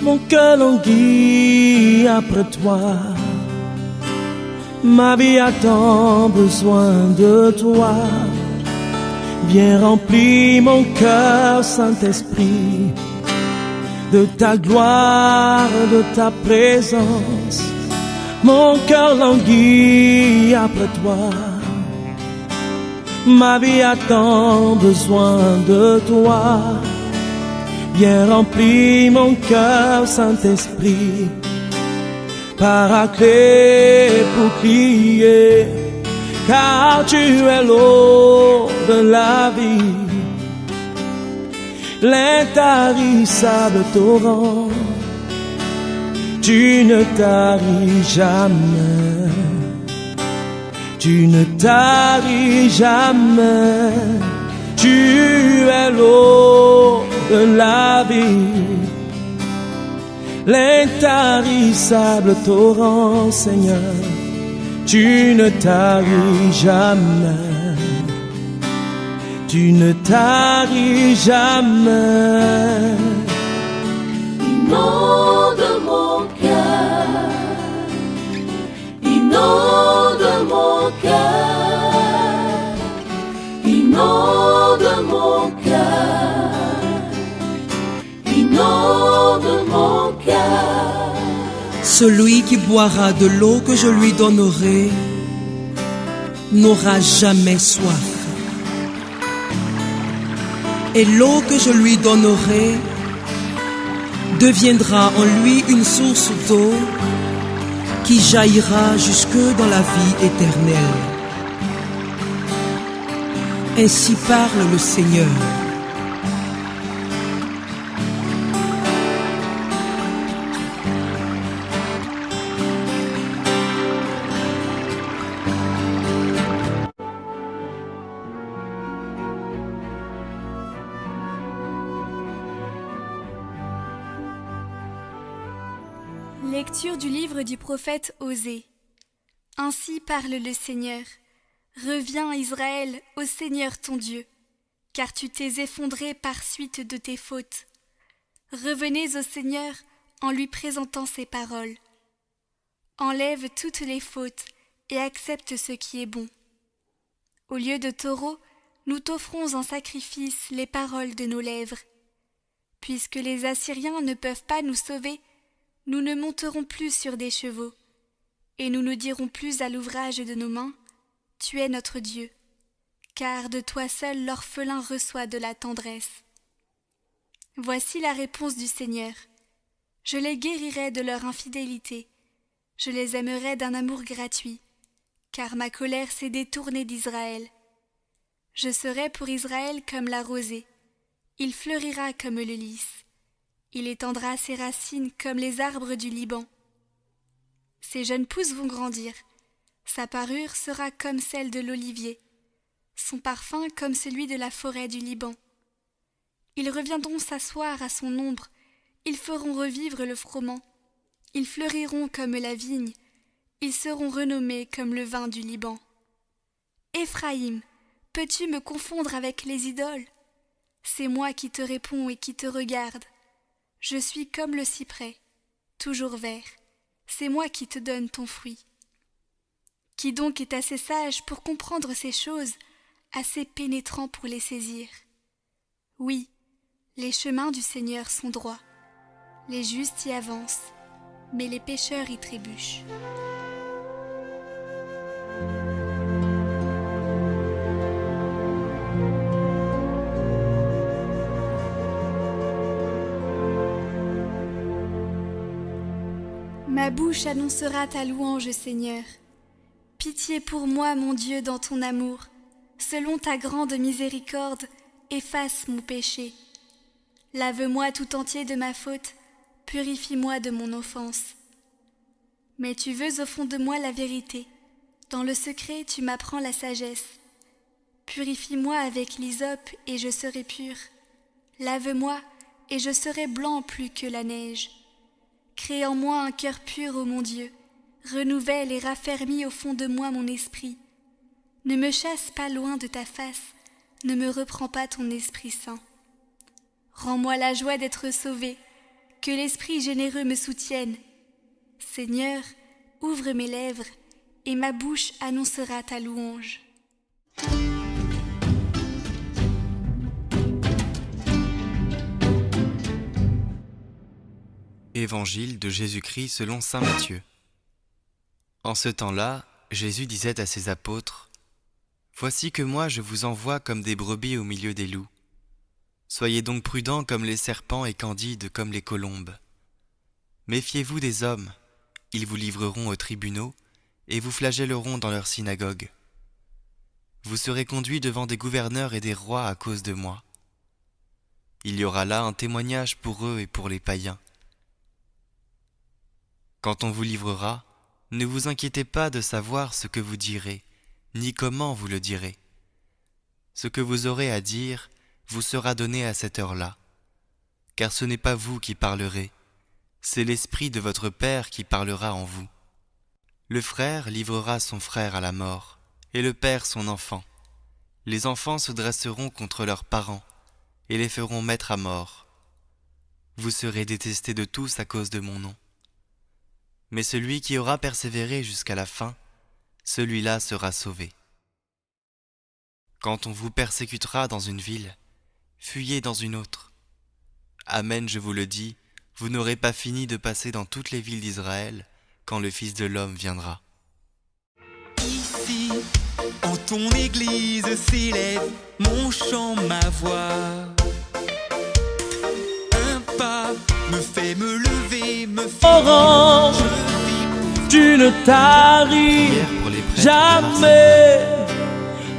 Mon cœur languit après toi. Ma vie a tant besoin de toi. Viens remplir mon cœur, Saint-Esprit, de ta gloire, de ta présence. Mon cœur languit après toi. Ma vie a tant besoin de toi. Viens remplir mon cœur, Saint-Esprit, Paraclet, bouclier, car tu es l'eau de la vie, l'intarissable torrent. Tu ne taris jamais, tu ne taris jamais. Tu es l'eau de la vie, l'intarissable torrent, Seigneur. Tu ne taris jamais, tu ne taris jamais. Inonde mon cœur, inonde mon cœur, inonde mon cœur, inonde mon cœur. Celui qui boira de l'eau que je lui donnerai n'aura jamais soif. Et l'eau que je lui donnerai deviendra en lui une source d'eau qui jaillira jusque dans la vie éternelle. Ainsi parle le Seigneur. Lecture du livre du prophète Osée. Ainsi parle le Seigneur. Reviens, Israël, au Seigneur ton Dieu, car tu t'es effondré par suite de tes fautes. Revenez au Seigneur en lui présentant ses paroles. Enlève toutes les fautes et accepte ce qui est bon. Au lieu de taureaux, nous t'offrons en sacrifice les paroles de nos lèvres. Puisque les Assyriens ne peuvent pas nous sauver, nous ne monterons plus sur des chevaux, et nous ne dirons plus à l'ouvrage de nos mains, « Tu es notre Dieu », car de toi seul l'orphelin reçoit de la tendresse. Voici la réponse du Seigneur. Je les guérirai de leur infidélité, je les aimerai d'un amour gratuit, car ma colère s'est détournée d'Israël. Je serai pour Israël comme la rosée, il fleurira comme le lys. Il étendra ses racines comme les arbres du Liban. Ses jeunes pousses vont grandir. Sa parure sera comme celle de l'olivier, son parfum comme celui de la forêt du Liban. Ils reviendront s'asseoir à son ombre, ils feront revivre le froment. Ils fleuriront comme la vigne, ils seront renommés comme le vin du Liban. Éphraïm, peux-tu me confondre avec les idoles? C'est moi qui te réponds et qui te regarde. Je suis comme le cyprès, toujours vert, c'est moi qui te donne ton fruit. Qui donc est assez sage pour comprendre ces choses, assez pénétrant pour les saisir? Oui, les chemins du Seigneur sont droits, les justes y avancent, mais les pécheurs y trébuchent. Ma bouche annoncera ta louange, Seigneur. Pitié pour moi, mon Dieu, dans ton amour. Selon ta grande miséricorde, efface mon péché. Lave-moi tout entier de ma faute, purifie-moi de mon offense. Mais tu veux au fond de moi la vérité. Dans le secret, tu m'apprends la sagesse. Purifie-moi avec l'hysope et je serai pur. Lave-moi et je serai blanc plus que la neige. Crée en moi un cœur pur, ô mon Dieu. Renouvelle et raffermis au fond de moi mon esprit. Ne me chasse pas loin de ta face, ne me reprends pas ton Esprit Saint. Rends-moi la joie d'être sauvé, que l'Esprit généreux me soutienne. Seigneur, ouvre mes lèvres, et ma bouche annoncera ta louange. Évangile de Jésus-Christ selon saint Matthieu. En ce temps-là, Jésus disait à ses apôtres : « Voici que moi je vous envoie comme des brebis au milieu des loups. Soyez donc prudents comme les serpents et candides comme les colombes. Méfiez-vous des hommes, ils vous livreront aux tribunaux et vous flagelleront dans leurs synagogues. Vous serez conduits devant des gouverneurs et des rois à cause de moi. Il y aura là un témoignage pour eux et pour les païens. Quand on vous livrera, ne vous inquiétez pas de savoir ce que vous direz, ni comment vous le direz. Ce que vous aurez à dire vous sera donné à cette heure-là. Car ce n'est pas vous qui parlerez, c'est l'Esprit de votre Père qui parlera en vous. Le frère livrera son frère à la mort, et le père son enfant. Les enfants se dresseront contre leurs parents, et les feront mettre à mort. Vous serez détestés de tous à cause de mon nom. Mais celui qui aura persévéré jusqu'à la fin, celui-là sera sauvé. Quand on vous persécutera dans une ville, fuyez dans une autre. Amen, je vous le dis, vous n'aurez pas fini de passer dans toutes les villes d'Israël quand le Fils de l'homme viendra. Ici, en ton église s'élève mon chant, ma voix. Un pas me fait me lever, me fait Orange, tu ne taris Prière pour les prêtres jamais,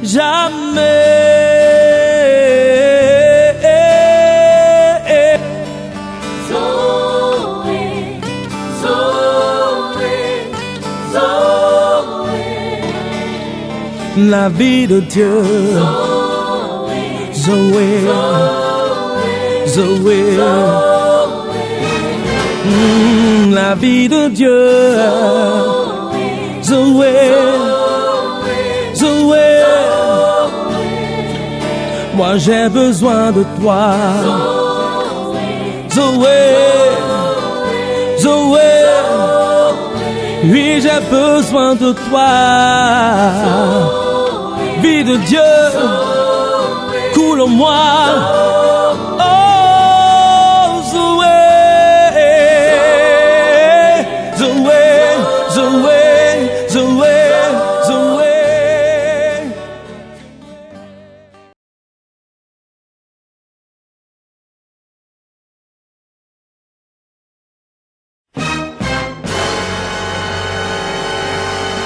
jamais. Zoé, Zoé, Zoé, La vie de Dieu, Zoé, Zoé, Zoé. La vie de Dieu, Zoé, Zoé. Moi j'ai besoin de toi, Zoé, Zoé. Oui, j'ai besoin de toi. Vie de Dieu, coule en moi.